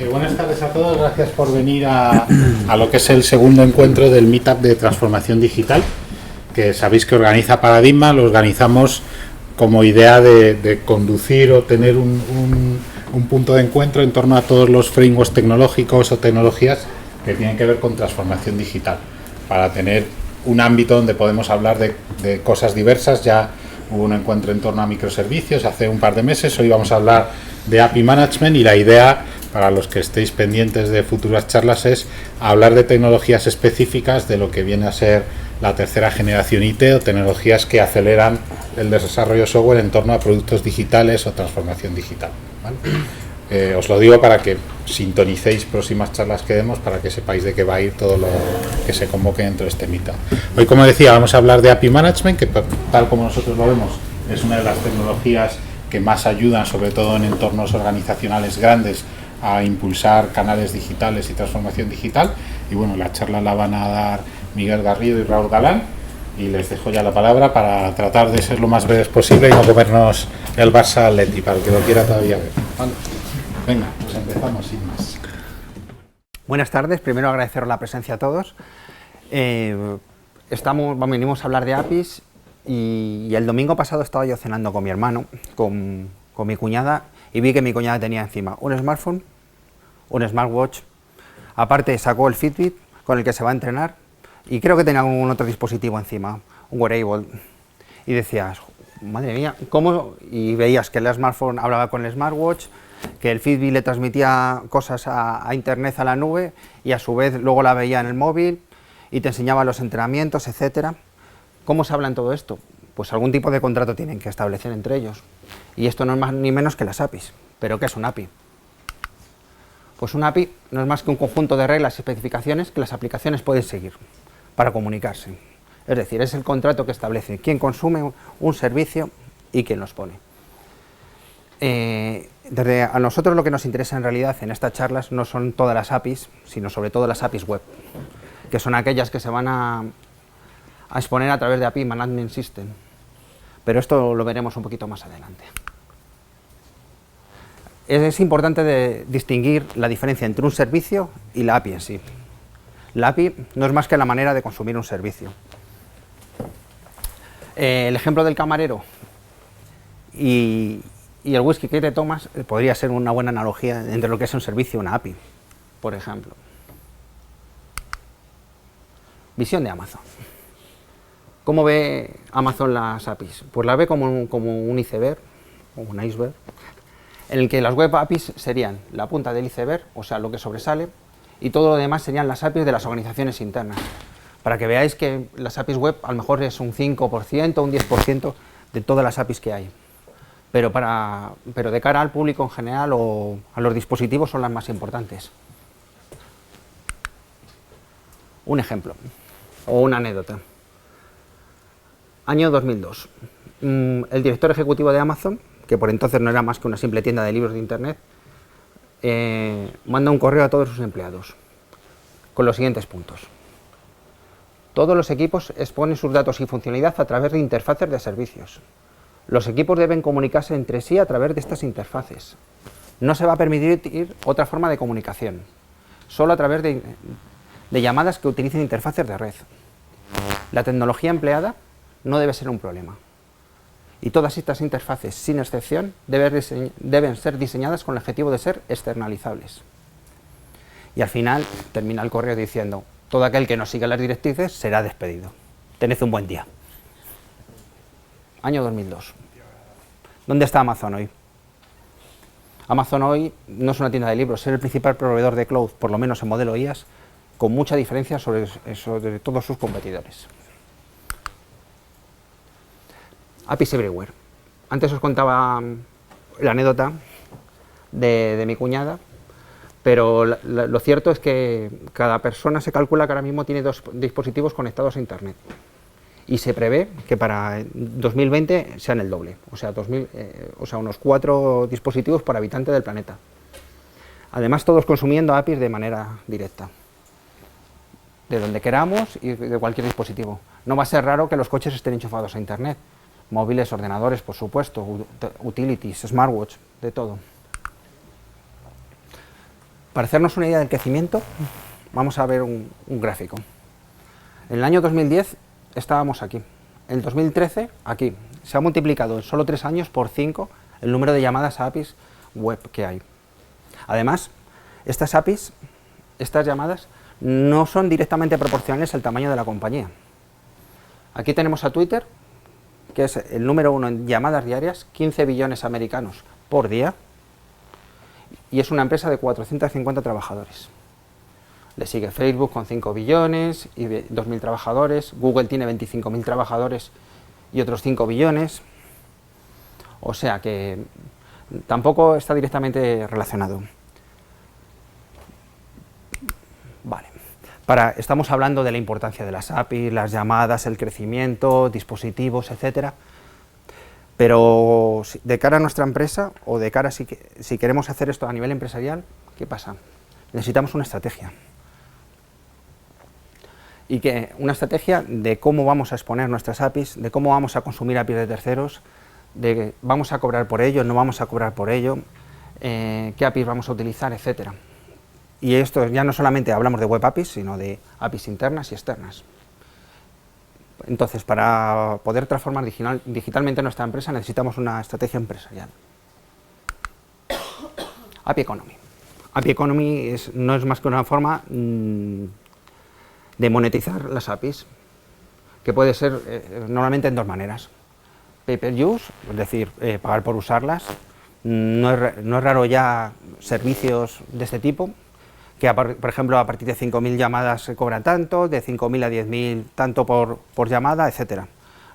Buenas tardes a todos, gracias por venir a lo que es el segundo encuentro del Meetup de Transformación Digital, que sabéis que organiza Paradigma. Lo organizamos como idea de conducir o tener un punto de encuentro en torno a todos los frameworks tecnológicos o tecnologías que tienen que ver con transformación digital, para tener un ámbito donde podemos hablar de cosas diversas. Ya hubo un encuentro en torno a microservicios hace un par de meses, hoy vamos a hablar de API Management, y la idea, para los que estéis pendientes de futuras charlas, es hablar de tecnologías específicas de lo que viene a ser la tercera generación IT, o tecnologías que aceleran el desarrollo software en torno a productos digitales o transformación digital, ¿vale? Os lo digo para que sintonicéis próximas charlas que demos, para que sepáis de qué va a ir todo lo que se convoque dentro de este Meetup. Hoy, como decía, vamos a hablar de API Management, que tal como nosotros lo vemos es una de las tecnologías que más ayudan, sobre todo en entornos organizacionales grandes, a impulsar canales digitales y transformación digital. Y bueno, la charla la van a dar Miguel Garrido y Raúl Galán, y les dejo ya la palabra para tratar de ser lo más breves posible y no comernos el Barça Atleti, para el que lo quiera todavía ver, ¿vale? Venga, pues empezamos sin más. Buenas tardes, primero agradeceros la presencia a todos. Venimos a hablar de APIs, y el domingo pasado estaba yo cenando con mi hermano, con mi cuñada, y vi que mi cuñada tenía encima un smartphone, un smartwatch, aparte sacó el Fitbit con el que se va a entrenar, y creo que tenía algún otro dispositivo encima, un wearable, y decías, madre mía, ¿cómo? Y veías que el smartphone hablaba con el smartwatch, que el Fitbit le transmitía cosas a internet, a la nube, y a su vez luego la veía en el móvil y te enseñaba los entrenamientos, etcétera. ¿Cómo se habla en todo esto? Pues algún tipo de contrato tienen que establecer entre ellos, y esto no es más ni menos que las APIs. ¿Pero qué es un API? Pues un API no es más que un conjunto de reglas y especificaciones que las aplicaciones pueden seguir para comunicarse. Es decir, es el contrato que establece quién consume un servicio y quién los pone. A nosotros lo que nos interesa en realidad en estas charlas no son todas las APIs, sino sobre todo las APIs web, que son aquellas que se van a exponer a través de API Management System, pero esto lo veremos un poquito más adelante. Es importante distinguir la diferencia entre un servicio y la API en sí. La API no es más que la manera de consumir un servicio. El ejemplo del camarero y el whisky que te tomas podría ser una buena analogía entre lo que es un servicio y una API, por ejemplo. Visión de Amazon. ¿Cómo ve Amazon las APIs? Pues la ve como un iceberg, o un iceberg, en el que las web APIs serían la punta del iceberg, o sea, lo que sobresale, y todo lo demás serían las APIs de las organizaciones internas. Para que veáis que las APIs web a lo mejor es un 5%, un 10% de todas las APIs que hay. Pero de cara al público en general o a los dispositivos son las más importantes. Un ejemplo, o una anécdota. Año 2002. El director ejecutivo de Amazon, que por entonces no era más que una simple tienda de libros de internet, manda un correo a todos sus empleados con los siguientes puntos. Todos los equipos exponen sus datos y funcionalidad a través de interfaces de servicios. Los equipos deben comunicarse entre sí a través de estas interfaces. No se va a permitir otra forma de comunicación, solo a través de llamadas que utilicen interfaces de red. La tecnología empleada no debe ser un problema. Y todas estas interfaces, sin excepción, deben ser diseñadas con el objetivo de ser externalizables. Y al final termina el correo diciendo: todo aquel que no siga las directrices será despedido. Tened un buen día. Año 2002. ¿Dónde está Amazon hoy? Amazon hoy no es una tienda de libros, es el principal proveedor de cloud, por lo menos en modelo IaaS, con mucha diferencia sobre todos sus competidores. APIs Everywhere. Antes os contaba la anécdota de mi cuñada, pero lo cierto es que cada persona se calcula que ahora mismo tiene 2 dispositivos conectados a Internet. Y se prevé que para 2020 sean el doble, o sea, unos 4 dispositivos por habitante del planeta. Además, todos consumiendo APIs de manera directa, de donde queramos y de cualquier dispositivo. No va a ser raro que los coches estén enchufados a Internet, móviles, ordenadores, por supuesto, utilities, smartwatch, de todo. Para hacernos una idea del crecimiento, vamos a ver un gráfico. En el año 2010 estábamos aquí. En el 2013, aquí. Se ha multiplicado en solo 3 años por 5 el número de llamadas a APIs web que hay. Además, estas APIs, estas llamadas, no son directamente proporcionales al tamaño de la compañía. Aquí tenemos a Twitter, que es el número 1 en llamadas diarias, 15 billones americanos por día, y es una empresa de 450 trabajadores. Le sigue Facebook con 5 billones y 2.000 trabajadores, Google tiene 25.000 trabajadores y otros 5 billones, o sea que tampoco está directamente relacionado. Vale. Estamos hablando de la importancia de las APIs, las llamadas, el crecimiento, dispositivos, etcétera. Pero de cara a nuestra empresa, o de cara si queremos hacer esto a nivel empresarial, ¿qué pasa? Necesitamos una estrategia. Y una estrategia de cómo vamos a exponer nuestras APIs, de cómo vamos a consumir APIs de terceros, de vamos a cobrar por ello, no vamos a cobrar por ello, qué APIs vamos a utilizar, etcétera. Y esto ya no solamente hablamos de web APIs, sino de APIs internas y externas. Entonces, para poder transformar digitalmente nuestra empresa necesitamos una estrategia empresarial. API Economy. API Economy no es más que una forma de monetizar las APIs, que puede ser normalmente en 2 maneras. Pay per use, es decir, pagar por usarlas. No es raro ya servicios de este tipo, que por ejemplo a partir de 5.000 llamadas se cobra tanto, de 5.000 a 10.000 tanto por llamada, etcétera.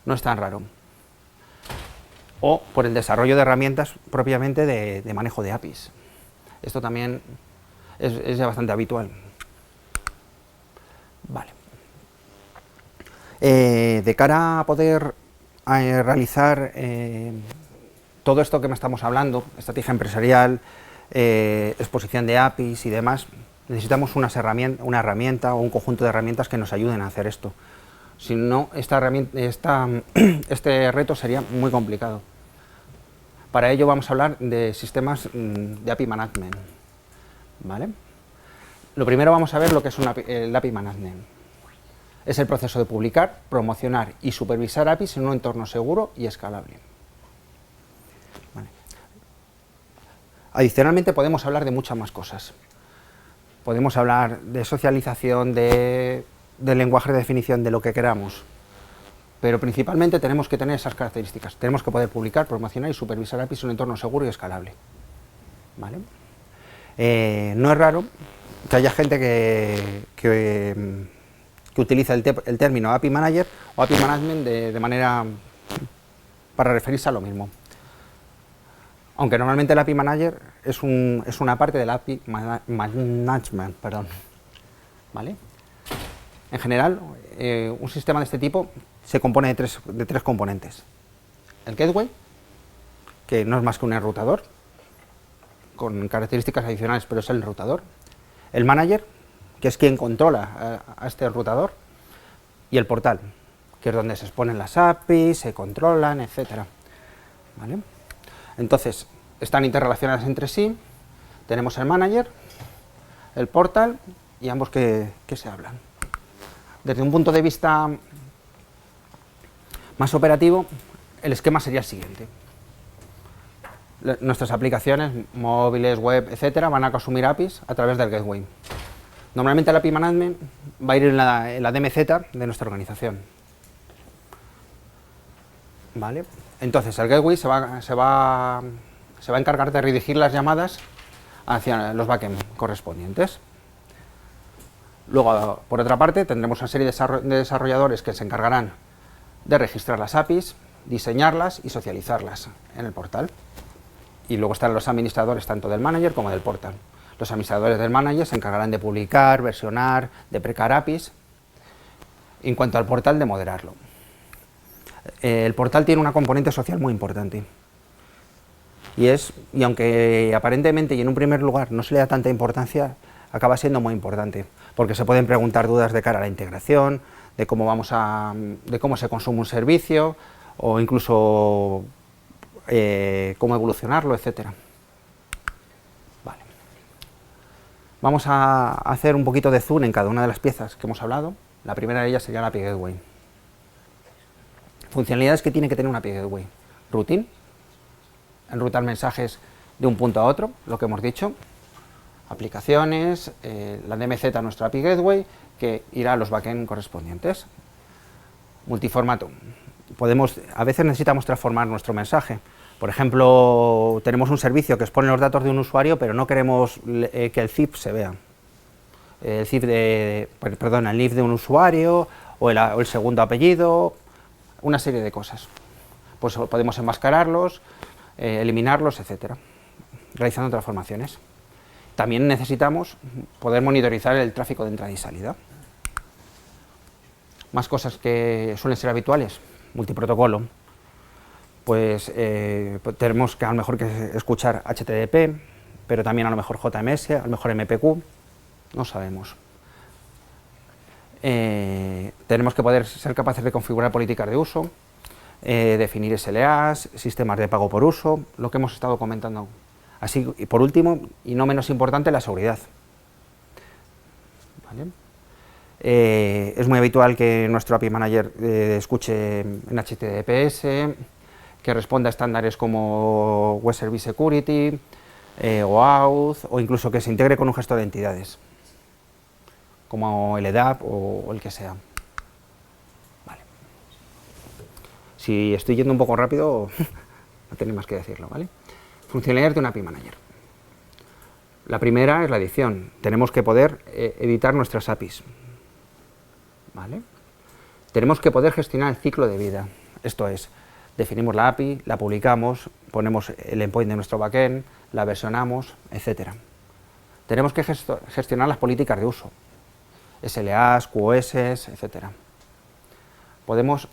No es tan raro. O por el desarrollo de herramientas propiamente de manejo de APIs. Esto también es ya bastante habitual. Vale. De cara a poder realizar todo esto que me estamos hablando, estrategia empresarial, exposición de APIs y demás, necesitamos una herramienta o un conjunto de herramientas que nos ayuden a hacer esto. Si no, este reto sería muy complicado. Para ello vamos a hablar de sistemas de API Management. ¿Vale? Lo primero vamos a ver lo que es el API Management. Es el proceso de publicar, promocionar y supervisar APIs en un entorno seguro y escalable. Vale. Adicionalmente podemos hablar de muchas más cosas. Podemos hablar de socialización, de lenguaje de definición, de lo que queramos. Pero principalmente tenemos que tener esas características. Tenemos que poder publicar, promocionar y supervisar APIs en un entorno seguro y escalable. ¿Vale? No es raro que haya gente que utiliza el término API Manager o API Management de manera para referirse a lo mismo. Aunque normalmente el API Manager es una parte del API Management, perdón. ¿Vale? En general, un sistema de este tipo se compone de tres componentes. El Gateway, que no es más que un enrutador, con características adicionales, pero es el enrutador. El Manager, que es quien controla a este enrutador. Y el portal, que es donde se exponen las APIs, se controlan, etc. ¿Vale? Entonces, están interrelacionadas entre sí. Tenemos el Manager, el portal y ambos que se hablan. Desde un punto de vista más operativo, el esquema sería el siguiente. Nuestras aplicaciones, móviles, web, etcétera, van a consumir APIs a través del Gateway. Normalmente el API Management va a ir en la DMZ de nuestra organización. ¿Vale? Entonces el Gateway se va a encargar de redirigir las llamadas hacia los backend correspondientes. Luego, por otra parte, tendremos una serie de desarrolladores que se encargarán de registrar las APIs, diseñarlas y socializarlas en el portal. Y luego están los administradores tanto del manager como del portal. Los administradores del manager se encargarán de publicar, versionar, de precar APIs. En cuanto al portal, de moderarlo. El portal tiene una componente social muy importante. Y aunque aparentemente y en un primer lugar no se le da tanta importancia, acaba siendo muy importante. Porque se pueden preguntar dudas de cara a la integración, de cómo se consume un servicio, o incluso cómo evolucionarlo, etcétera. Vale. Vamos a hacer un poquito de zoom en cada una de las piezas que hemos hablado. La primera de ellas sería la API Gateway. Funcionalidades que tiene que tener una API Gateway. Routine, enrutar mensajes de un punto a otro, lo que hemos dicho. Aplicaciones, la DMZ, nuestra API Gateway, que irá a los backend correspondientes. Multiformato. A veces necesitamos transformar nuestro mensaje. Por ejemplo, tenemos un servicio que expone los datos de un usuario, pero no queremos que el zip se vea. El zip el NIF de un usuario, o el segundo apellido, una serie de cosas. Pues podemos enmascararlos, eliminarlos, etcétera, realizando transformaciones. También necesitamos poder monitorizar el tráfico de entrada y salida. Más cosas que suelen ser habituales, multiprotocolo. Pues tenemos que a lo mejor que escuchar HTTP, pero también a lo mejor JMS, a lo mejor MPQ, no sabemos. Tenemos que poder ser capaces de configurar políticas de uso, definir SLAs, sistemas de pago por uso, lo que hemos estado comentando. Así, y por último, y no menos importante, la seguridad. ¿Vale? Es muy habitual que nuestro API Manager escuche en HTTPS, que responda a estándares como Web Service Security, OAuth, o incluso que se integre con un gestor de entidades, como el EDAP o el que sea. Vale. Si estoy yendo un poco rápido, no tenéis más que decirlo, ¿vale? Funcionalidades de un API Manager. La primera es la edición. Tenemos que poder editar nuestras APIs. ¿Vale? Tenemos que poder gestionar el ciclo de vida. Esto es, definimos la API, la publicamos, ponemos el endpoint de nuestro backend, la versionamos, etc. Tenemos que gestionar las políticas de uso, SLAs, QoS, etc.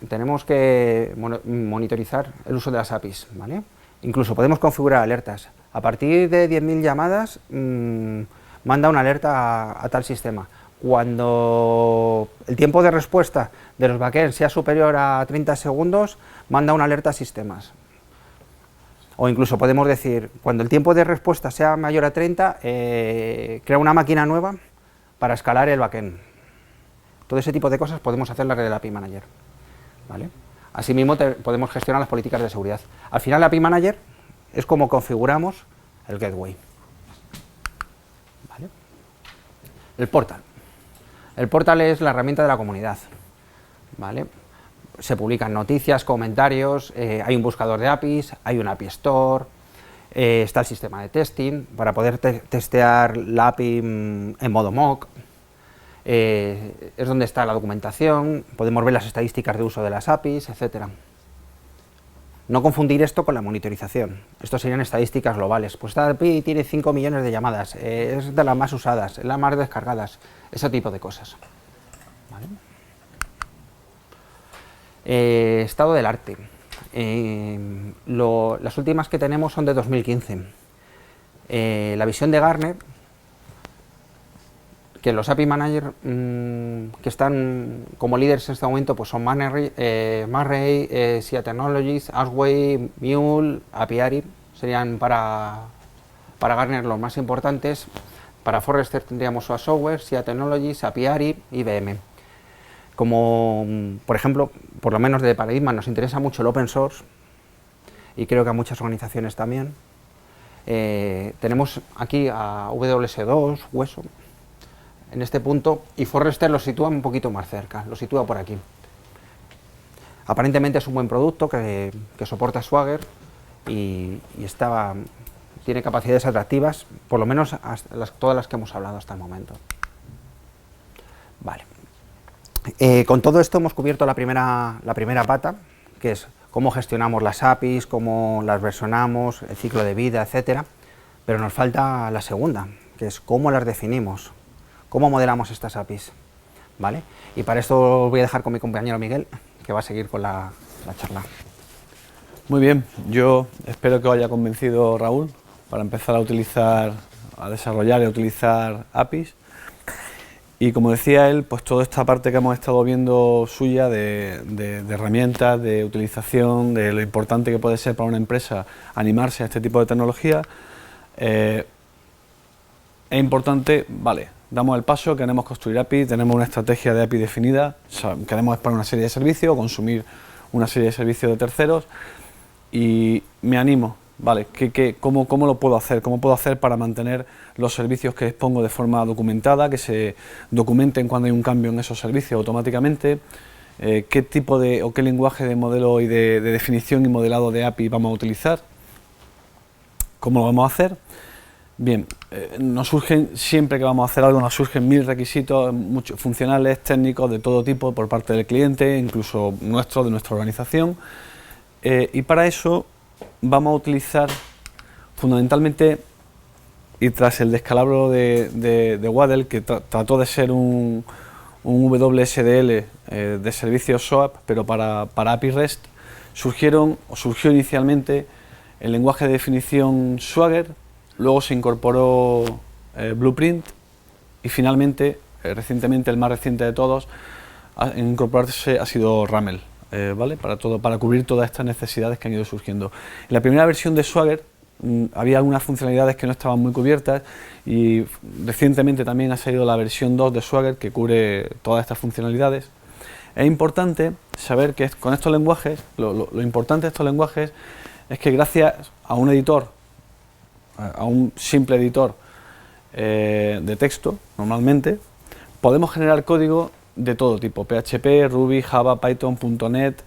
Tenemos que monitorizar el uso de las APIs, ¿vale? Incluso podemos configurar alertas. A partir de 10.000 llamadas, manda una alerta a tal sistema. Cuando el tiempo de respuesta de los backends sea superior a 30 segundos, manda una alerta a sistemas. O incluso podemos decir, cuando el tiempo de respuesta sea mayor a 30, crea una máquina nueva para escalar el backend. Todo ese tipo de cosas podemos hacer en la red del API Manager. ¿Vale? Asimismo, podemos gestionar las políticas de seguridad. Al final, el API Manager es como configuramos el gateway. ¿Vale? El portal. El portal es la herramienta de la comunidad. ¿Vale? Se publican noticias, comentarios, hay un buscador de APIs, hay un API Store, está el sistema de testing para poder testear la API en modo mock. Es donde está la documentación, podemos ver las estadísticas de uso de las APIs, etc. No confundir esto con la monitorización. Estos serían estadísticas globales. Pues esta API tiene 5 millones de llamadas, es de las más usadas, es las más descargadas, ese tipo de cosas. ¿Vale? Estado del arte. Las últimas que tenemos son de 2015. La visión de Gartner, que los API Manager que están como líderes en este momento pues son Marray, SIA Technologies, Archway, Mule, Apiary, serían para Gartner los más importantes. Para Forrester tendríamos SOA Software, SIA Technologies, Apiary, IBM. Como, por ejemplo, por lo menos de Paradigma nos interesa mucho el open source y creo que a muchas organizaciones también. Tenemos aquí a WS2, Hueso, en este punto, y Forrester lo sitúa un poquito más cerca, lo sitúa por aquí. Aparentemente es un buen producto que soporta Swagger y tiene capacidades atractivas, por lo menos todas las que hemos hablado hasta el momento. Vale. Con todo esto hemos cubierto la primera pata, que es cómo gestionamos las APIs, cómo las versionamos, el ciclo de vida, etcétera. Pero nos falta la segunda, que es cómo las definimos, cómo modelamos estas APIs. ¿Vale? Y para esto voy a dejar con mi compañero Miguel, que va a seguir con la charla. Muy bien, yo espero que os haya convencido Raúl para empezar a desarrollar y a utilizar APIs. Y como decía él, pues toda esta parte que hemos estado viendo suya de herramientas, de utilización, de lo importante que puede ser para una empresa animarse a este tipo de tecnología, en es importante, vale, damos el paso, queremos construir API, tenemos una estrategia de API definida, queremos exponer una serie de servicios, consumir una serie de servicios de terceros y me animo, vale, ¿cómo lo puedo hacer? ¿Cómo puedo hacer para mantener los servicios que expongo de forma documentada, que se documenten cuando hay un cambio en esos servicios automáticamente? ¿Qué tipo de o qué lenguaje de modelo y de definición y modelado de API vamos a utilizar? ¿Cómo lo vamos a hacer? Bien, nos surgen, siempre que vamos a hacer algo, nos surgen 1000 requisitos, muchos funcionales, técnicos, de todo tipo, por parte del cliente, incluso de nuestra organización. Y para eso vamos a utilizar fundamentalmente, y tras el descalabro de Waddle, que trató de ser un WSDL de servicios SOAP, pero para API REST, surgió inicialmente el lenguaje de definición Swagger, luego se incorporó Blueprint y finalmente, recientemente, el más reciente de todos, en incorporarse ha sido Ramel, ¿vale? Para cubrir todas estas necesidades que han ido surgiendo. En la primera versión de Swagger había algunas funcionalidades que no estaban muy cubiertas y recientemente también ha salido la versión 2 de Swagger que cubre todas estas funcionalidades. Es importante saber que con estos lenguajes, lo importante de estos lenguajes es que gracias a un editor, a un simple editor de texto, normalmente, podemos generar código de todo tipo, PHP, Ruby, Java, Python, .NET,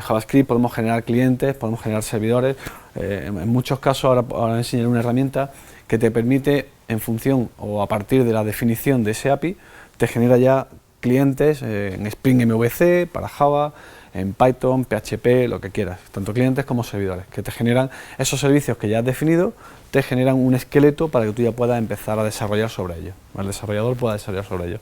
JavaScript, podemos generar clientes, podemos generar servidores. En muchos casos, ahora enseñaré una herramienta que te permite, en función o a partir de la definición de ese API, te genera ya clientes en Spring MVC, para Java, en Python, PHP, lo que quieras, tanto clientes como servidores, que te generan esos servicios que ya has definido, te generan un esqueleto para que tú ya puedas empezar a desarrollar sobre ellos, el desarrollador pueda desarrollar sobre ellos.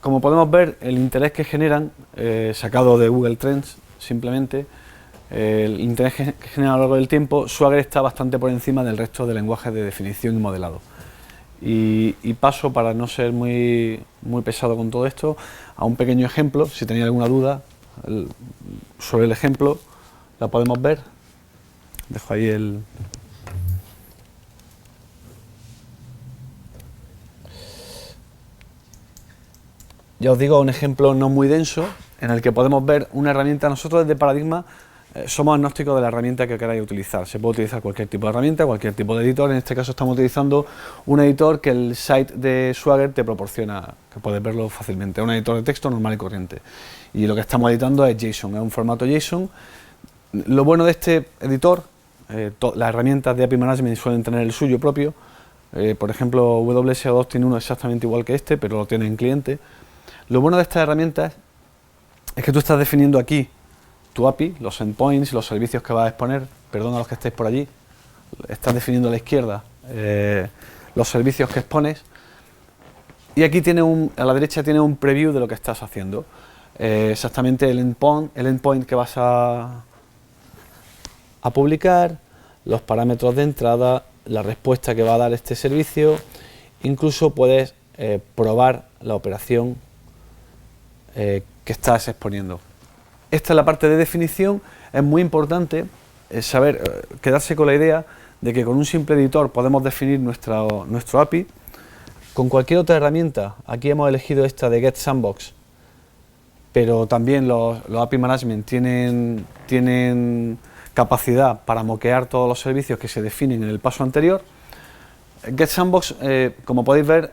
Como podemos ver, el interés que generan, sacado de Google Trends, simplemente, el interés que genera a lo largo del tiempo, Swagger está bastante por encima del resto de lenguajes de definición y modelado. Y paso, para no ser muy pesado con todo esto, a un pequeño ejemplo. Si tenéis alguna duda sobre el ejemplo, la podemos ver. Dejo ahí el... Ya os digo, un ejemplo no muy denso, en el que podemos ver una herramienta. Nosotros desde Paradigma somos agnósticos de la herramienta que queráis utilizar. Se puede utilizar cualquier tipo de herramienta, cualquier tipo de editor. En este caso estamos utilizando un editor que el site de Swagger te proporciona, que puedes verlo fácilmente. Un editor de texto normal y corriente. Y lo que estamos editando es JSON, es un formato JSON. Lo bueno de este editor, las herramientas de API Management suelen tener el suyo propio. Por ejemplo, WSO2 tiene uno exactamente igual que este, pero lo tiene en cliente. Lo bueno de estas herramientas es que tú estás definiendo aquí tu API, los endpoints, los servicios que vas a exponer, perdón a los que estéis por allí, estás definiendo a la izquierda los servicios que expones, y aquí a la derecha tiene un preview de lo que estás haciendo, exactamente el endpoint que vas a publicar, los parámetros de entrada, la respuesta que va a dar este servicio, incluso puedes probar la operación que estás exponiendo. Esta es la parte de definición. Es muy importante saber, quedarse con la idea de que con un simple editor podemos definir nuestro API. Con cualquier otra herramienta, aquí hemos elegido esta de Get Sandbox, pero también los API Management tienen capacidad para moquear todos los servicios que se definen en el paso anterior. Get Sandbox, como podéis ver,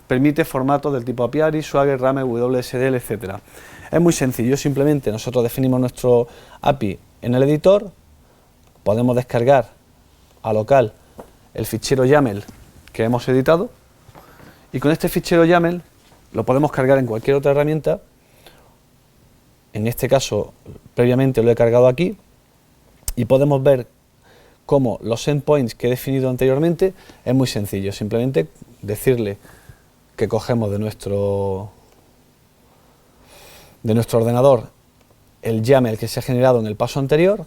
permite formatos del tipo API, Swagger, Ramel, WSDL, etc. Es muy sencillo, simplemente nosotros definimos nuestro API en el editor, podemos descargar a local el fichero YAML que hemos editado, y con este fichero YAML lo podemos cargar en cualquier otra herramienta. En este caso, previamente lo he cargado aquí, y podemos ver cómo los endpoints que he definido anteriormente es muy sencillo, simplemente decirle que cogemos de nuestro ordenador el YAML que se ha generado en el paso anterior,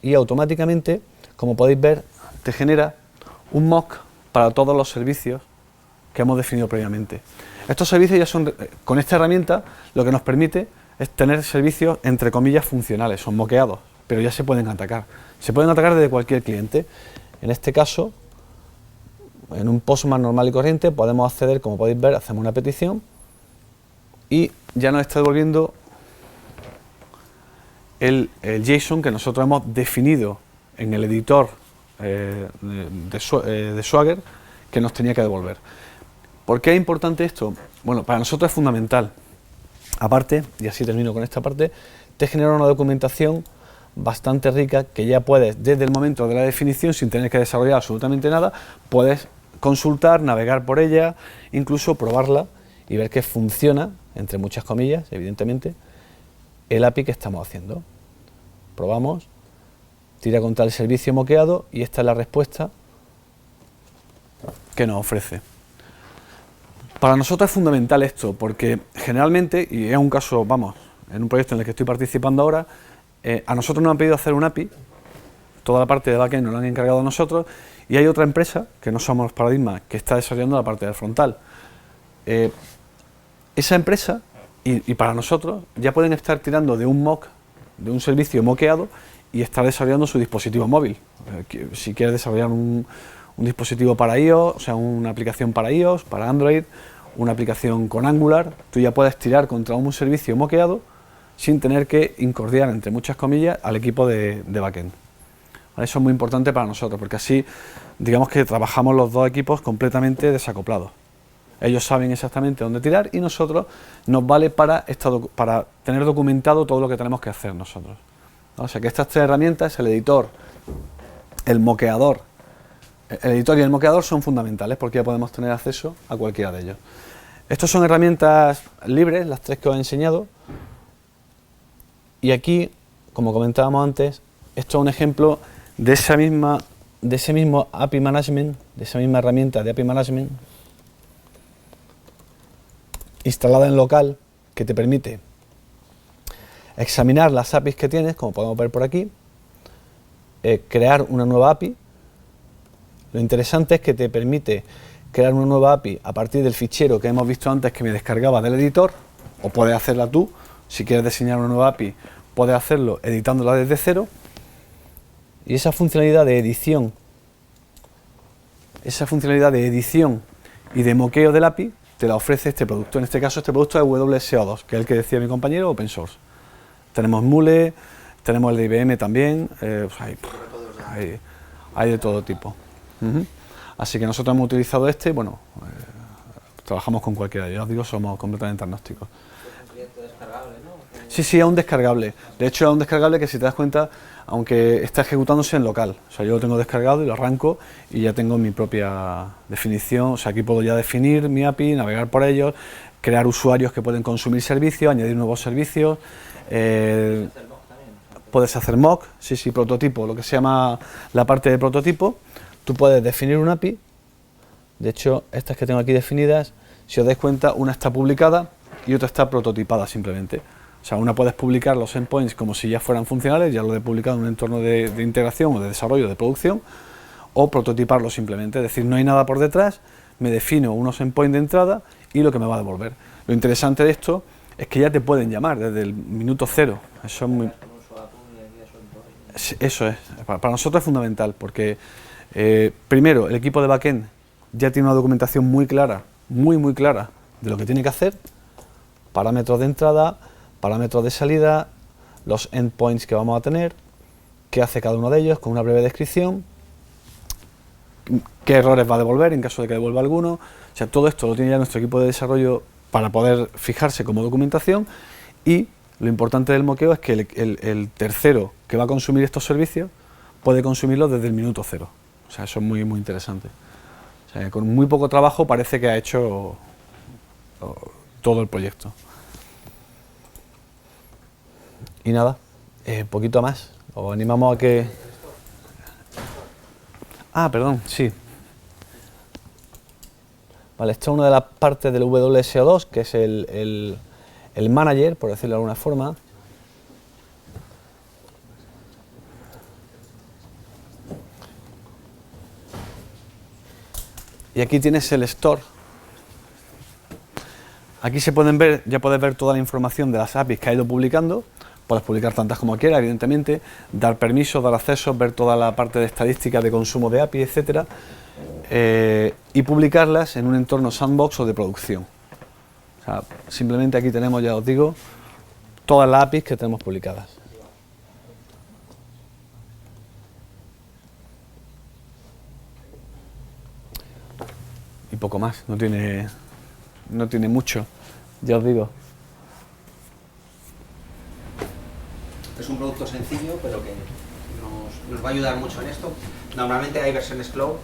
y automáticamente, como podéis ver, te genera un mock para todos los servicios que hemos definido previamente. Estos servicios ya son, con esta herramienta, lo que nos permite es tener servicios entre comillas funcionales, son moqueados. pero ya se pueden atacar. Se pueden atacar desde cualquier cliente. En este caso, en un Postman normal y corriente podemos acceder, como podéis ver, hacemos una petición y ya nos está devolviendo el JSON que nosotros hemos definido en el editor de Swagger que nos tenía que devolver. ¿Por qué es importante esto? Bueno, para nosotros es fundamental. Aparte, y así termino con esta parte, te genera una documentación bastante rica que ya puedes, desde el momento de la definición, sin tener que desarrollar absolutamente nada, puedes consultar, navegar por ella, incluso probarla y ver que funciona, entre muchas comillas, evidentemente, el API que estamos haciendo. Probamos, tira contra el servicio moqueado y esta es la respuesta que nos ofrece. Para nosotros es fundamental esto, porque generalmente, y es un caso, vamos, en un proyecto en el que estoy participando ahora, a nosotros nos han pedido hacer un API, toda la parte de backend nos la han encargado a nosotros, y hay otra empresa, que no somos Paradigma, que está desarrollando la parte del frontal. Esa empresa, y para nosotros, ya pueden estar tirando de un mock, de un servicio moqueado, y estar desarrollando su dispositivo móvil. Si quieres desarrollar un dispositivo para iOS, o sea, una aplicación para iOS, para Android, una aplicación con Angular, tú ya puedes tirar contra un servicio moqueado sin tener que incordiar, entre muchas comillas, al equipo de backend. ¿Vale? Eso es muy importante para nosotros, porque así, digamos que trabajamos los dos equipos completamente desacoplados. Ellos saben exactamente dónde tirar y nosotros nos vale para tener documentado todo lo que tenemos que hacer nosotros. ¿No? O sea que estas tres herramientas, el editor, el moqueador, el editor y el moqueador son fundamentales porque ya podemos tener acceso a cualquiera de ellos. Estas son herramientas libres, las tres que os he enseñado. Y aquí, como comentábamos antes, esto es un ejemplo de ese mismo API Management, de esa misma herramienta de API Management instalada en local, que te permite examinar las APIs que tienes, como podemos ver por aquí, crear una nueva API. Lo interesante es que te permite crear una nueva API a partir del fichero que hemos visto antes que me descargaba del editor, o puedes hacerla tú. Si quieres diseñar una nueva API, puedes hacerlo editándola desde cero. Y esa funcionalidad de edición y de moqueo del API te la ofrece este producto. En este caso, este producto es WSO2, que es el que decía mi compañero, open source. Tenemos Mule, tenemos el de IBM también, hay de todo tipo. Así que nosotros hemos utilizado este, bueno, trabajamos con cualquiera de ellos, os digo, somos completamente agnósticos. ¿Es un proyecto descargable, no? Sí, es un descargable. De hecho, es un descargable que, si te das cuenta, aunque está ejecutándose en local. O sea, yo lo tengo descargado y lo arranco y ya tengo mi propia definición. O sea, aquí puedo ya definir mi API, navegar por ellos, crear usuarios que pueden consumir servicios, añadir nuevos servicios. Puedes hacer mock, sí, prototipo, lo que se llama la parte de prototipo. Tú puedes definir un API. De hecho, estas que tengo aquí definidas, si os dais cuenta, una está publicada y otra está prototipada simplemente. O sea, una puedes publicar los endpoints como si ya fueran funcionales, ya lo he publicado en un entorno de integración o de desarrollo, de producción, o prototiparlo simplemente, es decir, no hay nada por detrás, me defino unos endpoints de entrada y lo que me va a devolver. Lo interesante de esto es que ya te pueden llamar desde el minuto cero. Eso es muy... Eso es, para nosotros es fundamental, porque primero, el equipo de backend ya tiene una documentación muy clara, muy clara, de lo que tiene que hacer, parámetros de entrada, parámetros de salida, los endpoints que vamos a tener, qué hace cada uno de ellos, con una breve descripción, qué errores va a devolver en caso de que devuelva alguno. O sea, todo esto lo tiene ya nuestro equipo de desarrollo para poder fijarse como documentación. Y lo importante del moqueo es que el tercero que va a consumir estos servicios puede consumirlos desde el minuto cero. O sea, eso es muy interesante. O sea, con muy poco trabajo parece que ha hecho todo el proyecto. Y nada, poquito más. Os animamos a que... perdón, sí. Vale, esta es una de las partes del WSO2, que es el manager, por decirlo de alguna forma. Y aquí tienes el store. Aquí se pueden ver, ya puedes ver toda la información de las APIs que ha ido publicando. puedes publicar tantas como quieras, evidentemente, dar permisos, dar accesos, ver toda la parte de estadística de consumo de API, etcétera, y publicarlas en un entorno sandbox o de producción. O sea, simplemente aquí tenemos, ya os digo, todas las APIs que tenemos publicadas. Y poco más, no tiene mucho, ya os digo. Es un producto sencillo, pero que nos va a ayudar mucho en esto. Normalmente hay versiones cloud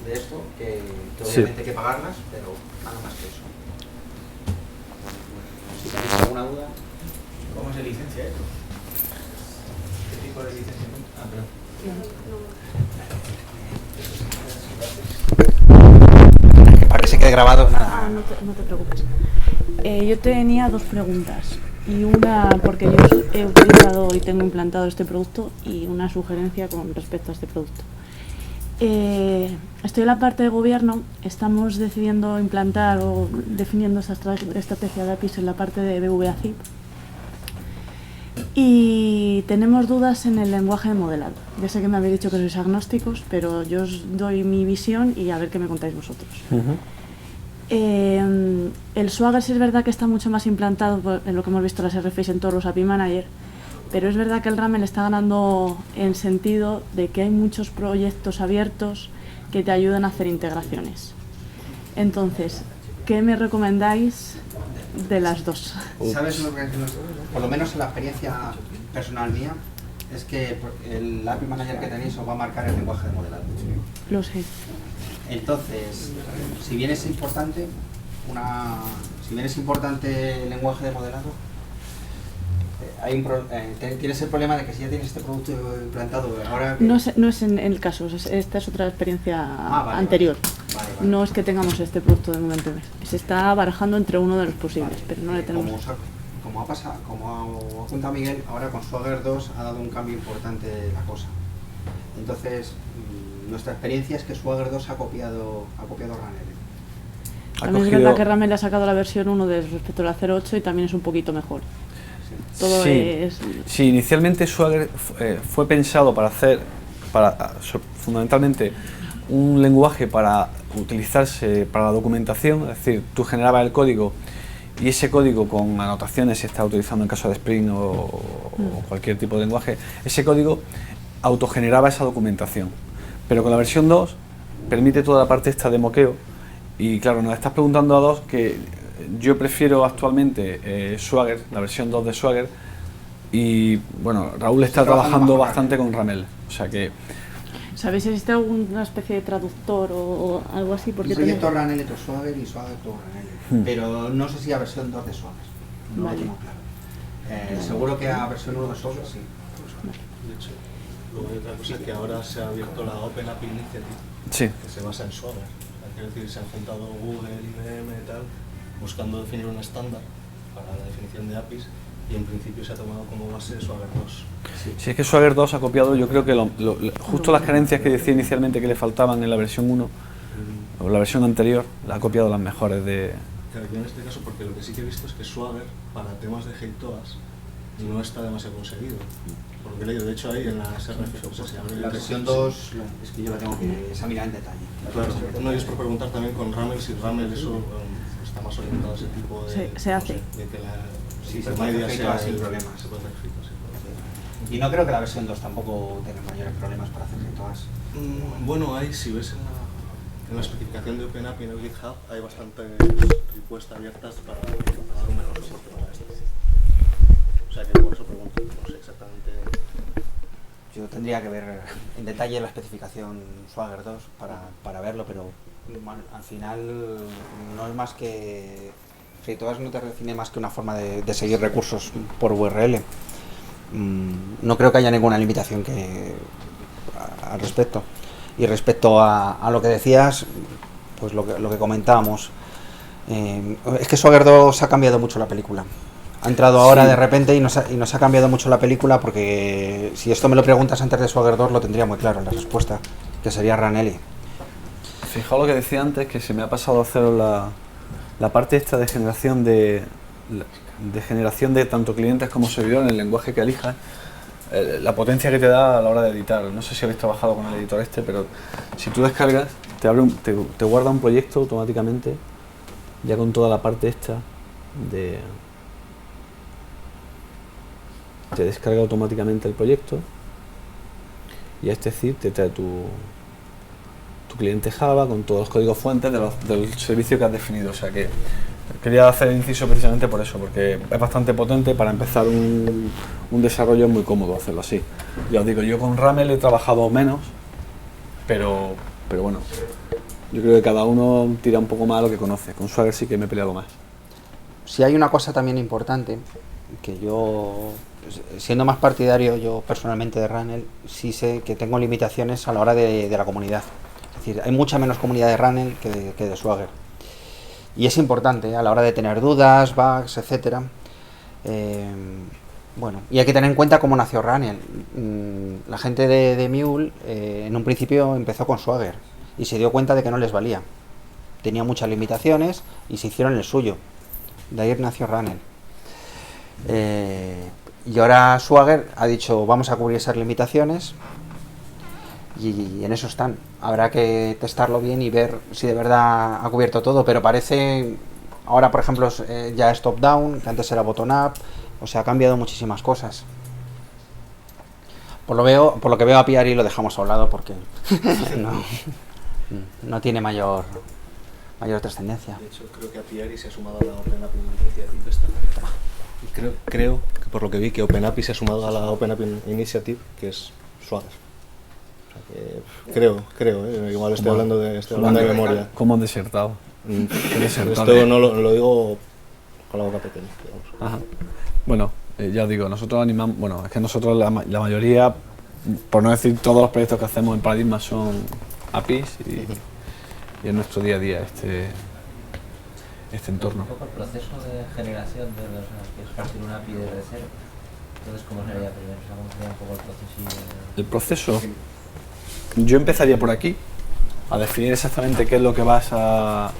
de esto, que obviamente hay que pagarlas, pero nada más que eso. Si tenéis alguna duda. ¿Cómo se licencia esto? ¿Qué tipo de licenciamiento? Para que se quede grabado, nada. No te preocupes. Yo tenía dos preguntas. Y una, porque yo he utilizado y tengo implantado este producto, y una sugerencia con respecto a este producto. Estoy en la parte de gobierno, estamos decidiendo implantar o definiendo esta estrategia de APIs en la parte de BVA ZIP. Y tenemos dudas en el lenguaje de modelado. Ya sé que me habéis dicho que sois agnósticos, pero yo os doy mi visión y a ver qué me contáis vosotros. El Swagger sí es verdad que está mucho más implantado en lo que hemos visto las RFIs en todos los API Manager, pero es verdad que el Ramel está ganando en sentido de que hay muchos proyectos abiertos que te ayudan a hacer integraciones. Entonces, ¿qué me recomendáis de las dos? ¿Sabes lo que por lo menos en la experiencia personal mía, es que el API Manager que tenéis os va a marcar el lenguaje de modelado? Lo sé. Entonces, si bien es importante el lenguaje de modelado, tienes el problema de que si ya tienes este producto implantado ahora... No es en el caso, esta es otra experiencia anterior. Vale. No es que tengamos este producto de momento. Se está barajando entre uno de los posibles, pero no le tenemos... Como ha contado Miguel, ahora con Swagger 2 ha dado un cambio importante la cosa. Entonces, nuestra experiencia es que Swagger 2 ha copiado Ramel. También es verdad que Ramel ha sacado la versión 1 respecto a la 0.8 y también es un poquito mejor. Todo es... Sí, inicialmente Swagger fue pensado para hacer, fundamentalmente, un lenguaje para utilizarse para la documentación, es decir, tú generabas el código y ese código con anotaciones, si estás utilizando en caso de Spring o cualquier tipo de lenguaje, ese código autogeneraba esa documentación. Pero con la versión 2 permite toda la parte esta de moqueo y claro, nos estás preguntando a dos que yo prefiero actualmente Swagger, la versión 2 de Swagger, y bueno, Raúl está trabajando bastante con Ramel, o sea que... ¿Sabéis si existe alguna especie de traductor o algo así? Porque un proyecto Ramel to Swagger y Swagger to Ramel, pero no sé si a versión 2 de Swagger, no lo tengo claro. Seguro que a versión 1 de Swagger sí. De hecho, luego hay otra cosa, que ahora se ha abierto la Open API Initiative, que se basa en Swagger. Quiero decir, se han juntado Google, IBM y tal, buscando definir un estándar para la definición de APIs, y en principio se ha tomado como base Swagger 2. Si es que Swagger 2 ha copiado, yo creo que justo las carencias que decía inicialmente que le faltaban en la versión 1 o la versión anterior, la ha copiado las mejores de... Claro, yo en este caso, porque lo que sí que he visto es que Swagger, para temas de HTOAS, no está demasiado conseguido. Por lo que he leído, de hecho ahí en las RFIs se abre... La versión 2 es que yo la tengo que examinar en detalle. Claro, no, y es por preguntar también con Ramel, si Ramel eso está más orientado a ese tipo de... Se hace. De que la sí, se puede hacer sin problemas. Se puede hacer FITOAS, sí. Y no creo que la versión 2 tampoco tenga mayores problemas para hacer FITOAS. Bueno, si ves en la especificación de OpenAPI en el GitHub, hay bastantes requests abiertas para dar un mejor sistema a esto. O sea que por eso pregunto, no sé exactamente... Yo tendría que ver en detalle la especificación Swagger 2 para verlo, pero al final no es más que... FreeTOAS no te define más que una forma de seguir recursos por URL. No creo que haya ninguna limitación al respecto. Y respecto a lo que decías, pues lo que comentábamos, es que Swagger 2 ha cambiado mucho la película. Ha entrado ahora de repente y nos ha cambiado mucho la película, porque si esto me lo preguntas antes de Swagger 2 lo tendría muy claro la respuesta, que sería Ranelli. Fijaos lo que decía antes, que se me ha pasado a hacer la parte esta de generación de generación de tanto clientes como servidor en el lenguaje que elijas, la potencia que te da a la hora de editar. No sé si habéis trabajado con el editor este, pero si tú descargas, te guarda un proyecto automáticamente, ya con toda la parte esta te descarga automáticamente el proyecto, y es decir, te trae tu cliente Java con todos los códigos fuentes del servicio que has definido. O sea que quería hacer el inciso precisamente por eso, porque es bastante potente. Para empezar un desarrollo es muy cómodo hacerlo así. Ya os digo, yo con Ramel he trabajado menos, pero bueno, yo creo que cada uno tira un poco más a lo que conoce. Con Swagger sí que me he peleado más. Si hay una cosa también importante, que yo, siendo más partidario yo personalmente de Ramel, sí sé que tengo limitaciones a la hora de la comunidad. Es decir, hay mucha menos comunidad de Ramel que de Swagger. Y es importante a la hora de tener dudas, bugs, etcétera. Bueno, y hay que tener en cuenta cómo nació Ramel. La gente de Mule en un principio empezó con Swagger y se dio cuenta de que no les valía. Tenía muchas limitaciones y se hicieron el suyo. De ahí nació Ramel. Y ahora Swagger ha dicho, vamos a cubrir esas limitaciones, y en eso están. Habrá que testarlo bien y ver si de verdad ha cubierto todo, pero parece, ahora por ejemplo ya es top down, que antes era bottom up, o sea, ha cambiado muchísimas cosas. Por lo que veo a Piari lo dejamos a un lado porque no tiene mayor trascendencia. De hecho, creo que API se ha sumado a la Open API Initiative esta. Creo que por lo que vi que Open API se ha sumado a la Open API Initiative, que es Swagger. O sea que creo, igual estoy hablando de memoria. ¿Cómo han desertado? Esto no lo digo con la boca pequeña, digamos. Ajá. Bueno, ya os digo, nosotros animamos, bueno, es que nosotros la mayoría, por no decir todos los proyectos que hacemos en Paradigma son APIs, y en nuestro día a día este entorno. Un poco el proceso de generación de los que es partir una API desde cero. Entonces, ¿cómo sería primero? ¿Cómo sería un poco el proceso? El proceso, yo empezaría por aquí, a definir exactamente qué es lo que vas a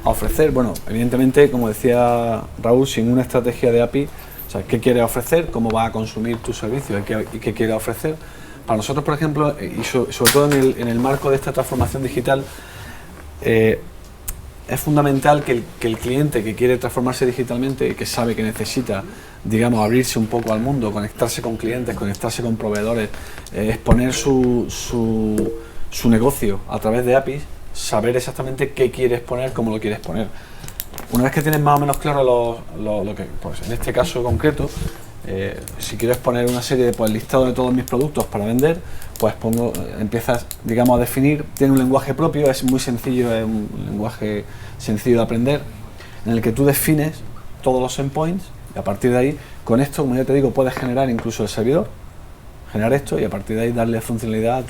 ofrecer. Bueno, evidentemente, como decía Raúl, sin una estrategia de API, o sea, qué quiere ofrecer, cómo va a consumir tu servicio y qué quiere ofrecer. Para nosotros, por ejemplo, y sobre todo en el marco de esta transformación digital, es fundamental que el cliente que quiere transformarse digitalmente y que sabe que necesita, digamos, abrirse un poco al mundo, conectarse con clientes, conectarse con proveedores, exponer su negocio a través de APIs, saber exactamente qué quieres poner, cómo lo quieres poner. Una vez que tienes más o menos claro lo que, pues en este caso concreto, si quieres poner una serie de listado de todos mis productos para vender, pues empiezas, digamos, a definir. Tiene un lenguaje propio, es muy sencillo, es un lenguaje sencillo de aprender, en el que tú defines todos los endpoints, y a partir de ahí, con esto, como ya te digo, puedes generar incluso el servidor, generar esto, y a partir de ahí darle funcionalidad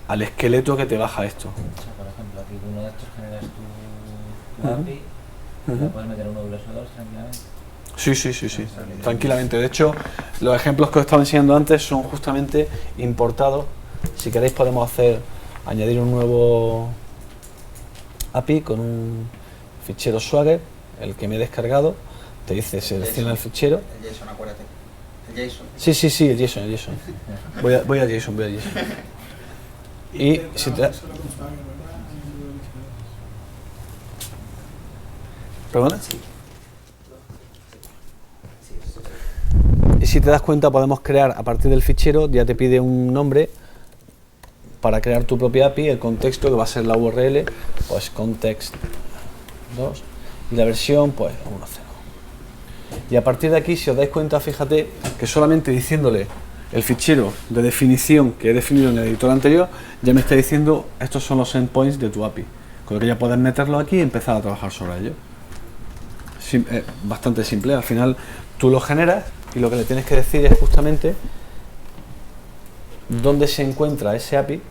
al esqueleto que te baja esto. O sea, por ejemplo, aquí uno de estos generas tu API, y puedes meter uno de los otros tranquilamente. Sí, tranquilamente. De hecho, los ejemplos que os estaba enseñando antes son justamente importados. Si queréis podemos añadir un nuevo API con un fichero Swagger, el que me he descargado. Te dice, selecciona el fichero. El JSON, acuérdate. El JSON. Sí, el JSON. Voy a JSON. Y si te... ¿Perdona? Sí. Y si te das cuenta, podemos crear a partir del fichero, ya te pide un nombre para crear tu propia API, el contexto que va a ser la URL, pues context 2, y la versión pues 1.0. Y a partir de aquí, si os dais cuenta, fíjate que solamente diciéndole el fichero de definición que he definido en el editor anterior, ya me está diciendo estos son los endpoints de tu API, con lo que ya puedes meterlo aquí y empezar a trabajar sobre ello. Bastante simple. Al final tú lo generas y lo que le tienes que decir es justamente dónde se encuentra ese API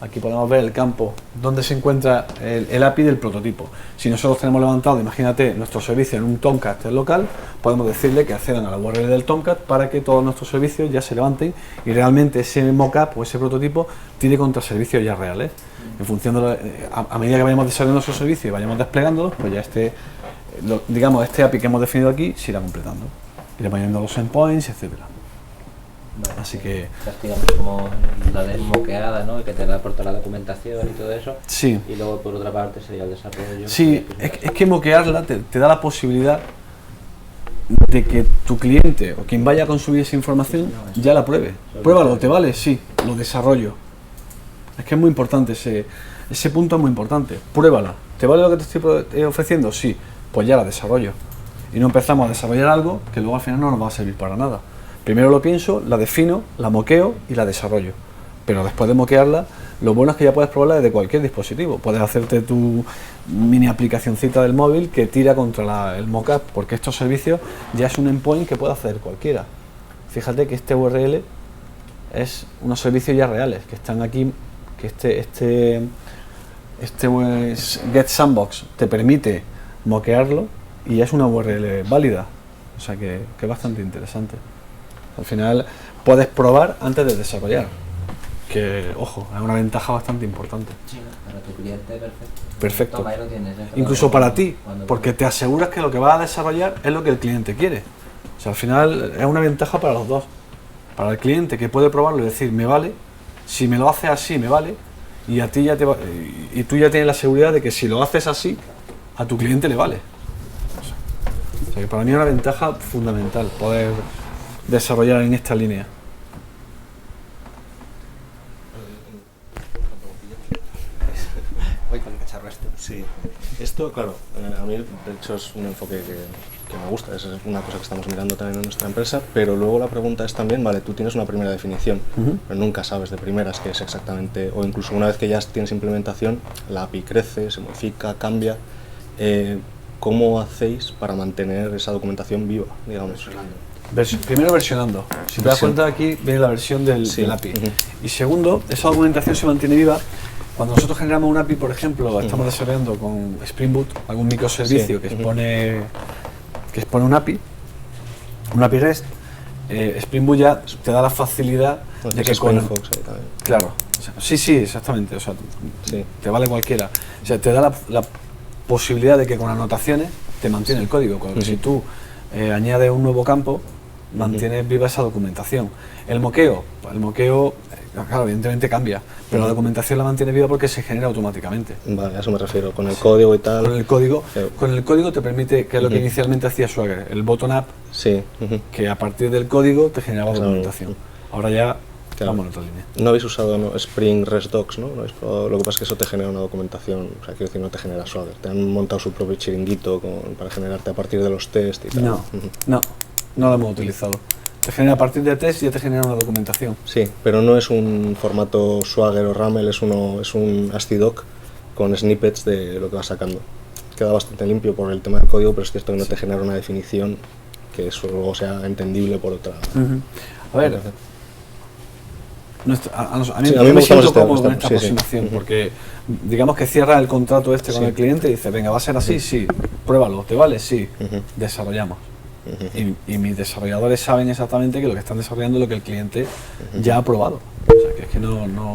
aquí podemos ver el campo donde se encuentra el API del prototipo. Si nosotros tenemos levantado, imagínate, nuestro servicio en un Tomcat local, podemos decirle que accedan a la URL del Tomcat para que todos nuestros servicios ya se levanten y realmente ese mockup o ese prototipo tire contra servicios ya reales. En función de a medida que vayamos desarrollando nuestro servicio y vayamos desplegándolos, pues ya digamos, este API que hemos definido aquí se irá completando. Irá poniendo los endpoints, etcétera. Vale. Así que... Digamos como la desmoqueada, ¿no? Que te da por toda la documentación y todo eso. Sí. Y luego por otra parte sería el desarrollo. Sí, es que moquearla te da la posibilidad de que tu cliente o quien vaya a consumir esa información ya la pruebe. Pruébalo, ¿te vale? Sí, lo desarrollo. Es que es muy importante, ese punto es muy importante. Pruébala. ¿Te vale lo que te estoy ofreciendo? Sí, pues ya la desarrollo. Y no empezamos a desarrollar algo que luego al final no nos va a servir para nada. Primero lo pienso, la defino, la moqueo y la desarrollo. Pero después de moquearla, lo bueno es que ya puedes probarla desde cualquier dispositivo. Puedes hacerte tu mini aplicacioncita del móvil que tira contra el mockup, porque estos servicios ya es un endpoint que puede hacer cualquiera. Fíjate que este URL es unos servicios ya reales, que están aquí, que este Get Sandbox te permite moquearlo y ya es una URL válida. O sea que es bastante interesante. Al final puedes probar antes de desarrollar, que, ojo, es una ventaja bastante importante. Sí, para tu cliente, perfecto. Perfecto. Toma, ahí lo tienes, Incluso para ti, porque te aseguras que lo que vas a desarrollar es lo que el cliente quiere. O sea, al final es una ventaja para los dos. Para el cliente, que puede probarlo y decir, me vale, si me lo haces así, me vale, y a ti ya y tú ya tienes la seguridad de que si lo haces así, a tu cliente le vale. O sea que para mí es una ventaja fundamental poder desarrollar en esta línea. Voy con el cacharro este. Sí, esto, claro, a mí de hecho es un enfoque que me gusta, es una cosa que estamos mirando también en nuestra empresa, pero luego la pregunta es también, vale, tú tienes una primera definición, pero nunca sabes de primeras qué es exactamente, o incluso una vez que ya tienes implementación, la API crece, se modifica, cambia. ¿Cómo hacéis para mantener esa documentación viva, digamos? Primero versionando. Si te das cuenta, aquí viene la versión del API. Y segundo, esa documentación se mantiene viva. Cuando nosotros generamos un API, por ejemplo, estamos desarrollando con Spring Boot algún microservicio que expone un API REST, Spring Boot ya te da la facilidad de que con Fox ahí también. Claro, o sea, sí, exactamente, o sea, te vale cualquiera. O sea, te da la posibilidad de que con anotaciones te mantiene el código. Si tú añades un nuevo campo, mantienes viva esa documentación. El moqueo, claro, evidentemente cambia, pero la documentación la mantiene viva porque se genera automáticamente. Vale, a eso me refiero, con el código y tal. Con el código te permite, que es lo que inicialmente hacía Swagger, el button up, que a partir del código te generaba documentación. Ahora ya vamos en otra línea. No habéis usado Spring REST Docs, ¿no? Lo que pasa es que eso te genera una documentación, o sea, quiero decir, no te genera Swagger. Te han montado su propio chiringuito para generarte a partir de los tests y tal. No lo hemos utilizado. Te genera a partir de test y ya te genera una documentación. Sí, pero no es un formato Swagger o Ramel, es un ASCII-doc con snippets de lo que vas sacando. Queda bastante limpio por el tema del código, pero es cierto que no te genera una definición que eso luego sea entendible por otra. A ver, a mí me siento cómodo con esta aproximación, porque digamos que cierra el contrato con el cliente y dice, venga, va a ser así, sí, pruébalo, ¿te vale? Sí, desarrollamos. Y mis desarrolladores saben exactamente que lo que están desarrollando es lo que el cliente ya ha probado. O sea, que es que no...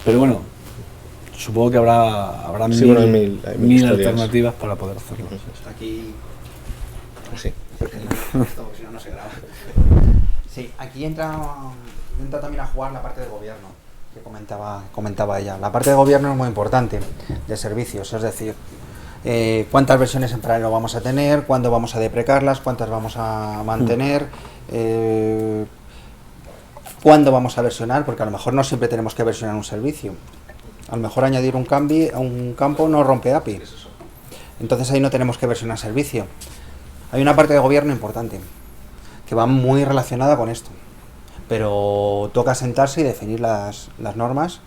Pero bueno, supongo que habrá mil alternativas para poder hacerlo. Aquí... Sí. Si no, no se graba. Sí, aquí entra también a jugar la parte de gobierno, que comentaba ella. La parte de gobierno es muy importante, de servicios, es decir, cuántas versiones en paralelo vamos a tener, cuándo vamos a deprecarlas, cuántas vamos a mantener, cuándo vamos a versionar, porque a lo mejor no siempre tenemos que versionar un servicio. A lo mejor añadir un campo no rompe API. Entonces ahí no tenemos que versionar servicio. Hay una parte de gobierno importante, que va muy relacionada con esto. Pero toca sentarse y definir las normas,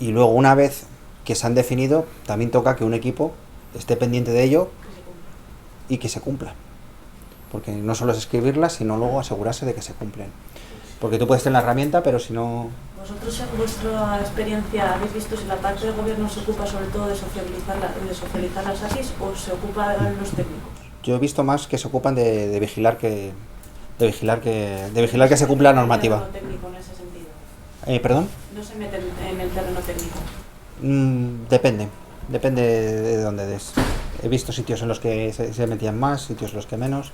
y luego una vez que se han definido, también toca que un equipo esté pendiente de ello y que se cumpla. Porque no solo es escribirlas, sino luego asegurarse de que se cumplen. Porque tú puedes tener la herramienta, pero si no... ¿Vosotros en vuestra experiencia habéis visto si la parte del gobierno se ocupa sobre todo de socializar las APIs o se ocupan los técnicos? Yo he visto más que se ocupan de vigilar que se cumpla la normativa. ¿No se meten en el terreno técnico en ese sentido? ¿Perdón? ¿No se meten en el terreno técnico? Depende de dónde des. He visto sitios en los que se metían más, sitios en los que menos.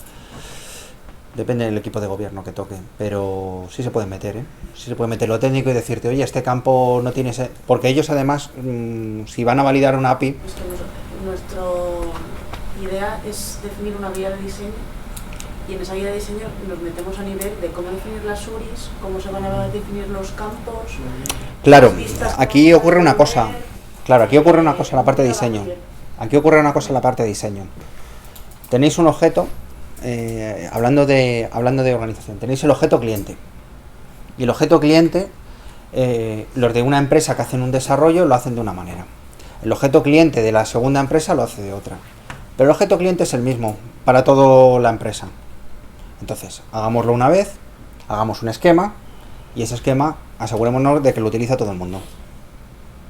Depende del equipo de gobierno que toque, pero sí se pueden meter, ¿eh? Sí se puede meter lo técnico y decirte, oye, este campo no tiene ese... Porque ellos además, si van a validar una API... Es que nuestra idea es definir una guía de diseño y en esa guía de diseño nos metemos a nivel de cómo definir las URIs, cómo se van a definir los campos... Claro, aquí ocurre una cosa. Claro, aquí ocurre una cosa en la parte de diseño. Aquí ocurre una cosa en la parte de diseño. Tenéis un objeto... hablando de organización, tenéis el objeto cliente y el objeto cliente, los de una empresa que hacen un desarrollo lo hacen de una manera, el objeto cliente de la segunda empresa lo hace de otra, pero el objeto cliente es el mismo para toda la empresa. Entonces hagámoslo una vez, hagamos un esquema y ese esquema asegurémonos de que lo utiliza todo el mundo.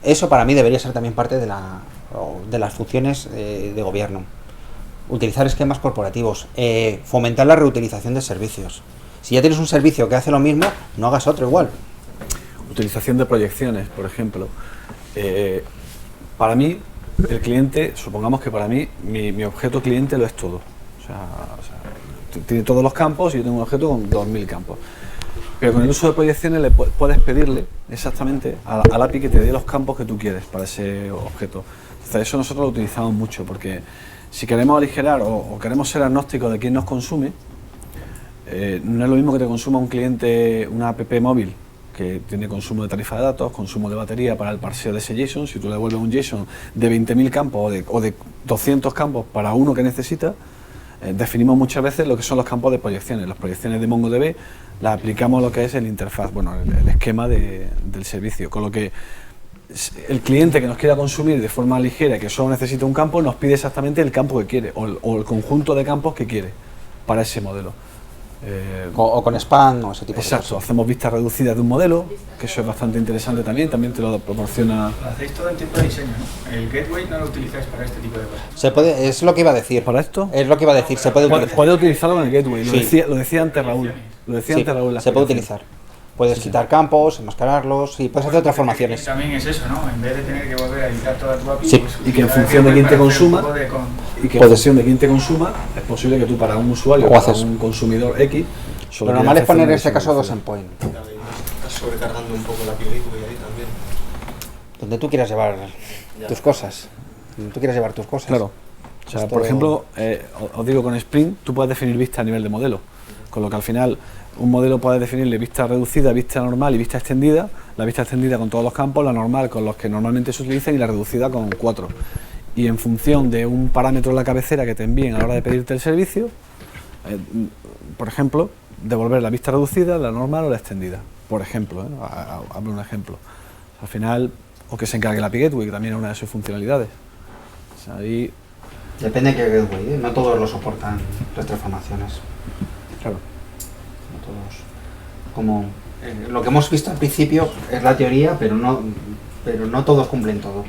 Eso para mí debería ser también parte de las funciones de gobierno. Utilizar esquemas corporativos, fomentar la reutilización de servicios. Si ya tienes un servicio que hace lo mismo, no hagas otro igual. Utilización de proyecciones, por ejemplo. Para mí, el cliente, supongamos que para mí, mi objeto cliente lo es todo. O sea, tiene todos los campos y yo tengo un objeto con 2000 campos. Pero con el uso de proyecciones puedes pedirle exactamente al API que te dé los campos que tú quieres para ese objeto. Entonces eso nosotros lo utilizamos mucho porque si queremos aligerar o queremos ser agnósticos de quién nos consume, no es lo mismo que te consuma un cliente una app móvil que tiene consumo de tarifa de datos, consumo de batería para el parseo de ese JSON. Si tú le devuelves un JSON de 20.000 campos o de 200 campos para uno que necesita, definimos muchas veces lo que son los campos de proyecciones. Las proyecciones de MongoDB las aplicamos a lo que es el interfaz, bueno, el esquema del servicio, con lo que el cliente que nos quiera consumir de forma ligera, que solo necesita un campo, nos pide exactamente el campo que quiere o el conjunto de campos que quiere para ese modelo. O con spam o ese tipo de cosas. Exacto, hacemos vistas reducidas de un modelo, que eso es bastante interesante también te lo proporciona. Lo hacéis todo en tipo de diseño, ¿no? El gateway no lo utilizáis para este tipo de cosas. Es lo que iba a decir. ¿Para esto? Es lo que iba a decir, se puede utilizar. Puede utilizarlo en el gateway, Sí. lo decía antes Raúl. Se puede utilizar. Puedes quitar campos, enmascararlos y puedes hacer otras formaciones. También es eso, ¿no? En vez de tener que volver a editar toda tu API, Sí. pues, Y que en función de quién te consuma, es posible que tú para un usuario, para un consumidor X, lo normal es poner en este caso dos endpoints. Estás sobrecargando un poco la API gateway ahí también. Donde tú quieras llevar tus cosas. Claro. O sea, por ejemplo, os digo, con Spring tú puedes definir vista a nivel de modelo, con lo que al final un modelo puede definirle vista reducida, vista normal y vista extendida. La vista extendida con todos los campos, la normal con los que normalmente se utilizan y la reducida con 4. Y en función de un parámetro en la cabecera que te envíen a la hora de pedirte el servicio, por ejemplo, devolver la vista reducida, la normal o la extendida. Por ejemplo, hablo un ejemplo. Al final, o que se encargue la API Gateway, que también es una de sus funcionalidades. O sea, ahí... Depende de qué gateway, no todos lo soportan las transformaciones. Claro. No todos. Como lo que hemos visto al principio es la teoría, pero no todos cumplen todo.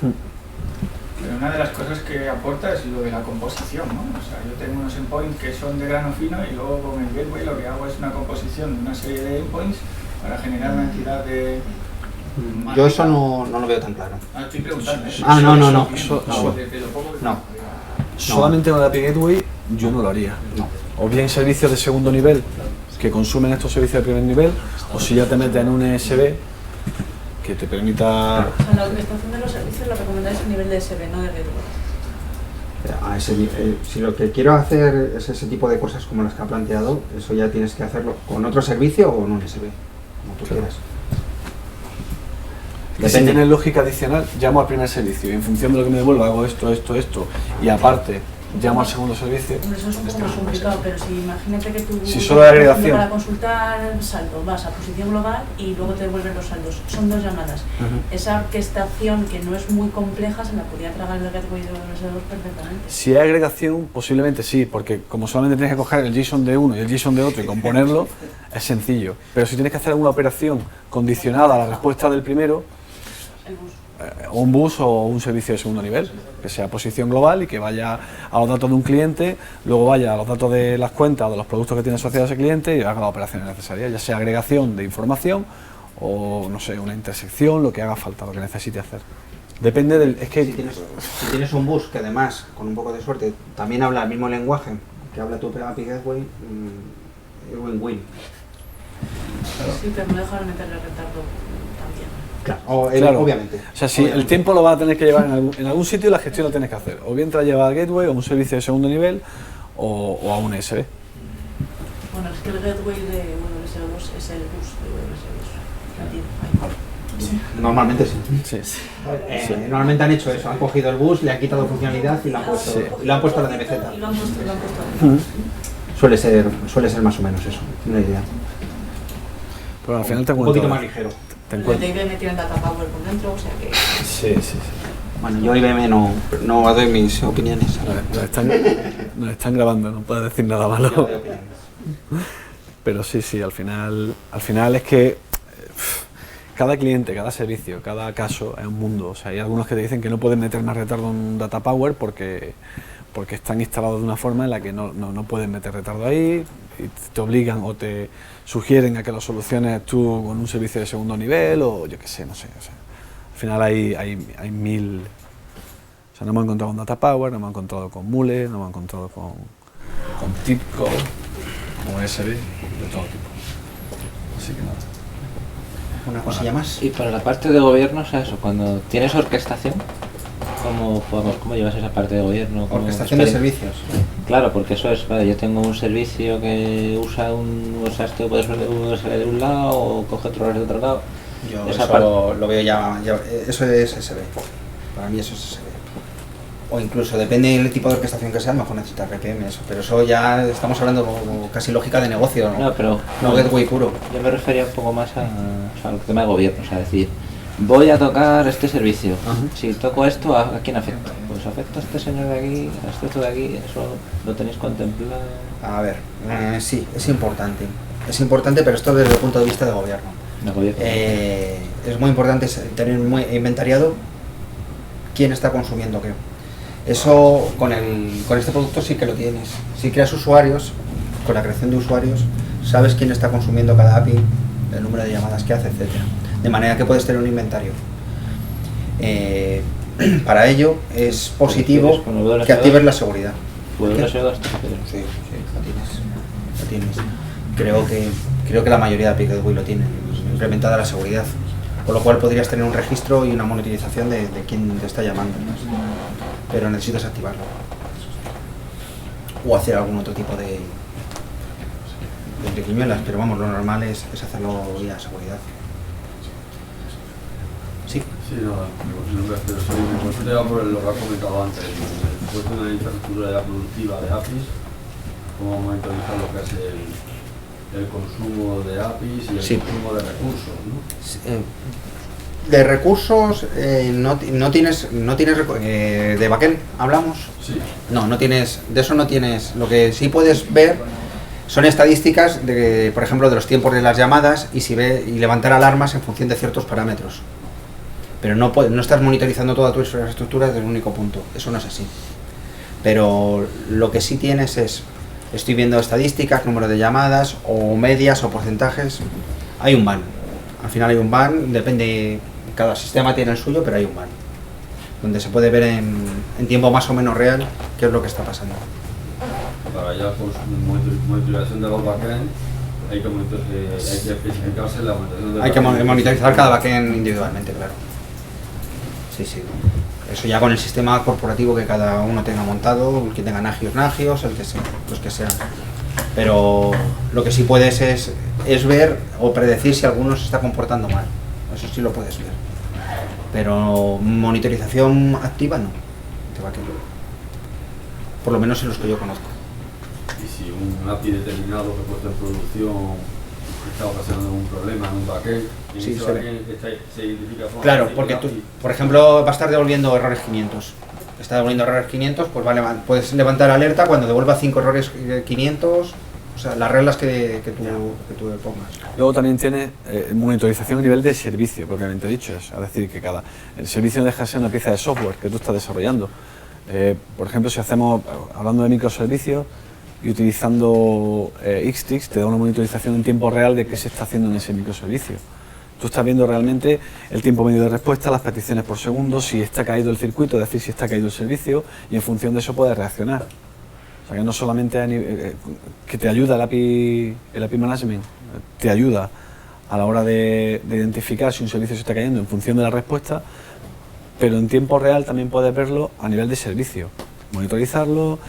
Pero una de las cosas que aporta es lo de la composición, ¿no? O sea, yo tengo unos endpoints que son de grano fino y luego con el gateway lo que hago es una composición de una serie de endpoints para generar una entidad de... Yo eso no lo veo tan claro. Estoy preguntando. No. Solamente con la API Gateway yo no lo haría. No. O bien servicios de segundo nivel que consumen estos servicios de primer nivel, o si ya te metes en un ESB que te permita... O sea, la administración de los servicios lo recomendáis a nivel de SB, no de gateway. Si lo que quiero hacer es ese tipo de cosas como las que ha planteado, eso ya tienes que hacerlo con otro servicio o en un SB, como tú quieras. Si tienes lógica adicional, llamo al primer servicio y en función de lo que me devuelva hago esto, y aparte llamo al segundo servicio. Eso es un poco más complicado, pero si imagínate que tú si solo hay agregación para consultar saldo vas a posición global y luego te devuelven los saldos, son 2 llamadas. Esa orquestación que no es muy compleja se la podía tragar el gateway de WS2 perfectamente. Si hay agregación, posiblemente sí, porque como solamente tienes que coger el JSON de uno y el JSON de otro y componerlo, es sencillo. Pero si tienes que hacer alguna operación condicionada a la respuesta del primero, o un bus o un servicio de segundo nivel, que sea posición global y que vaya a los datos de un cliente, luego vaya a los datos de las cuentas o de los productos que tiene asociados a ese cliente y haga las operaciones necesarias, ya sea agregación de información o, no sé, una intersección, lo que haga falta, lo que necesite hacer. Depende del... Es que si tienes un bus que además, con un poco de suerte, también habla el mismo lenguaje que habla tu API Gateway, es win-win. Sí, pero no dejaron meterle retardo también. Claro, obviamente. O sea, si el tiempo lo va a tener que llevar en algún sitio, la gestión la tienes que hacer. O bien te la lleva al gateway, o un servicio de segundo nivel, o a un USB. Bueno, es que el gateway de WS2 es el bus de WS2. Sí. Normalmente sí. Sí. Normalmente han hecho eso, han cogido el bus, le han quitado funcionalidad y lo han puesto a la DMZ. Y lo han puesto. Suele ser más o menos eso, una idea. Pero al final te un poquito más ligero. El de IBM tiene data power por dentro, o sea que... Sí. Bueno, yo IBM no doy mis opiniones. Nos están grabando, no puedes decir nada malo. Pero sí, al final es que cada cliente, cada servicio, cada caso es un mundo. O sea, hay algunos que te dicen que no pueden meter más retardo en data power porque están instalados de una forma en la que no pueden meter retardo ahí, y te obligan o te sugieren a que lo soluciones tú con un servicio de segundo nivel o yo qué sé, no sé. O sea, al final hay mil... O sea, no me he encontrado con data power, no me he encontrado con Mule, no me he encontrado con TIBCO, con USB, de todo tipo. Así que nada. Una cosilla más. Y para la parte de gobierno, o sea, eso, cuando tienes orquestación, ¿cómo llevas esa parte de gobierno? Orquestación de servicios. Claro, porque eso es, vale, yo tengo un servicio que usa esto puede ser un USB de un lado o coge otro de otro lado. Yo eso lo veo ya, eso es SB. Para mí eso es SB. O incluso, depende del tipo de orquestación que sea, mejor necesitas RPM, eso. Pero eso ya estamos hablando casi lógica de negocio, ¿no? No, pero... No gateway puro. Yo me refería un poco más al tema de gobierno, o sea, decir, voy a tocar este servicio. Si toco esto, ¿a quién afecta? Pues afecta a este señor de aquí, a este de aquí, eso lo tenéis contemplado. A ver, sí, es importante. Es importante, pero esto desde el punto de vista de gobierno. Es muy importante tener muy inventariado quién está consumiendo qué. Eso con este producto sí que lo tienes. Si creas usuarios, con la creación de usuarios, sabes quién está consumiendo cada API, el número de llamadas que hace, etcétera. De manera que puedes tener un inventario. Para ello es positivo que actives la seguridad. Sí, lo tienes. Creo que la mayoría de API Gateway lo tienen, implementada la seguridad. Con lo cual podrías tener un registro y una monitorización de quién te está llamando. Pero necesitas activarlo. O hacer algún otro tipo de triquiñuelas, pero vamos, lo normal es hacerlo vía seguridad. Sí. Sí, pero sí, te va por lo que has comentado antes. Después de una infraestructura ya productiva de APIs, cómo monitorizar lo que es el consumo de APIs y el consumo de recursos, ¿no? De recursos no tienes de backend, ¿hablamos? Sí. No tienes, de eso no tienes. Lo que sí puedes ver son estadísticas de, por ejemplo, de los tiempos de las llamadas y levantar alarmas en función de ciertos parámetros. Pero no estás monitorizando toda tu infraestructura desde un único punto. Eso no es así. Pero lo que sí tienes es, estoy viendo estadísticas, número de llamadas o medias o porcentajes. Hay un ban. Al final hay un ban, depende, cada sistema tiene el suyo, pero hay un ban. Donde se puede ver en tiempo más o menos real qué es lo que está pasando. Para ya pues, monitorización de los backend, hay que especificarse la monitorización de Hay que monitorizar cada backend individualmente, claro. Sí. Eso ya con el sistema corporativo que cada uno tenga montado, el que tenga nagios, el que sea, los que sean. Pero lo que sí puedes es ver o predecir si alguno se está comportando mal. Eso sí lo puedes ver. Pero monitorización activa no. por lo menos en los que yo conozco. Y si un API determinado que puesto en producción está ocasionando un problema en un backend, Sí, ese se backend se identifica como Claro, API, porque el tú, API. por ejemplo, va a estar devolviendo errores 500. Está devolviendo errores 500, pues puedes levantar alerta cuando devuelva 5 errores 500, o sea, las reglas que tú le pongas. Luego también tiene monitorización a nivel de servicio, propiamente dicho. Es decir, que el servicio no deja de ser una pieza de software que tú estás desarrollando. Por ejemplo, si hacemos, hablando de microservicios y utilizando Xtix, te da una monitorización en tiempo real de qué se está haciendo en ese microservicio. Tú estás viendo realmente el tiempo medio de respuesta, las peticiones por segundo, si está caído el circuito, es decir, si está caído el servicio, y en función de eso puedes reaccionar. O sea, que no solamente que te ayuda el API Management, te ayuda a la hora de identificar si un servicio se está cayendo en función de la respuesta, pero en tiempo real también puedes verlo a nivel de servicio, monitorizarlo,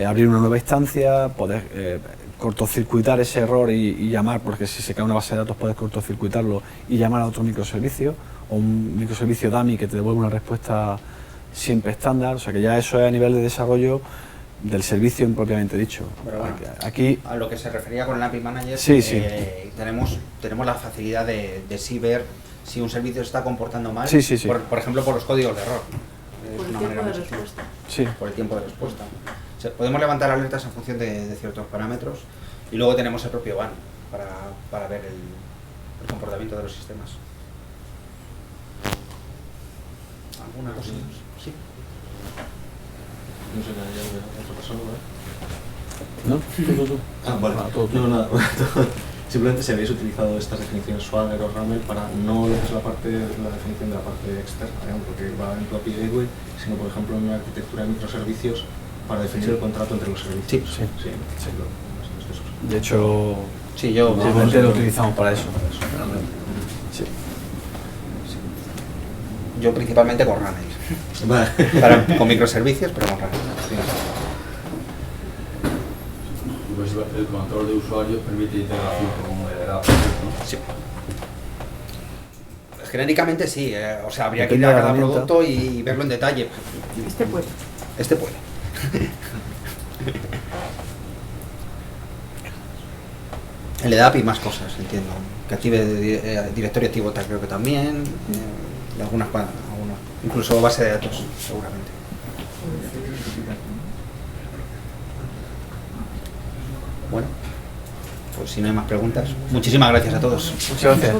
abrir una nueva instancia, poder cortocircuitar ese error y llamar, porque si se cae una base de datos puedes cortocircuitarlo y llamar a otro microservicio, o un microservicio dummy que te devuelve una respuesta siempre estándar. O sea que ya eso es a nivel de desarrollo del servicio propiamente dicho. Pero bueno, aquí a lo que se refería con el API Manager, sí, sí. Tenemos la facilidad de sí ver si un servicio se está comportando mal, sí, sí, sí. Por ejemplo, por los códigos de error. Por el tiempo de respuesta. Sí. Por el tiempo de respuesta. O sea, podemos levantar alertas en función de ciertos parámetros, y luego tenemos el propio BAN para ver el comportamiento de los sistemas. ¿Alguna cosa? Sí. No sé, ya otra persona, ¿No? Tú. vale. Todo tú. No, nada. Simplemente si habéis utilizado estas definiciones Swagger o Ramel para no lo que es la definición de la parte externa, porque va en tu API Gateway, sino por ejemplo en una arquitectura de microservicios para definir el contrato entre los servicios. Sí. De hecho, sí, yo simplemente lo utilizamos para eso. Sí. Yo principalmente con Ramel. Vale. Con microservicios, pero con Ramel. Pues el control de usuarios permite integración con el API, ¿no? Sí. Genéricamente sí, o sea, habría Depende que ir a de la cada herramienta. producto y verlo en detalle. Este puede. El de API más cosas, entiendo. Que active directorio activo creo que también. Algunas, incluso base de datos, seguramente. Bueno, pues si no hay más preguntas, muchísimas gracias a todos. Muchas gracias.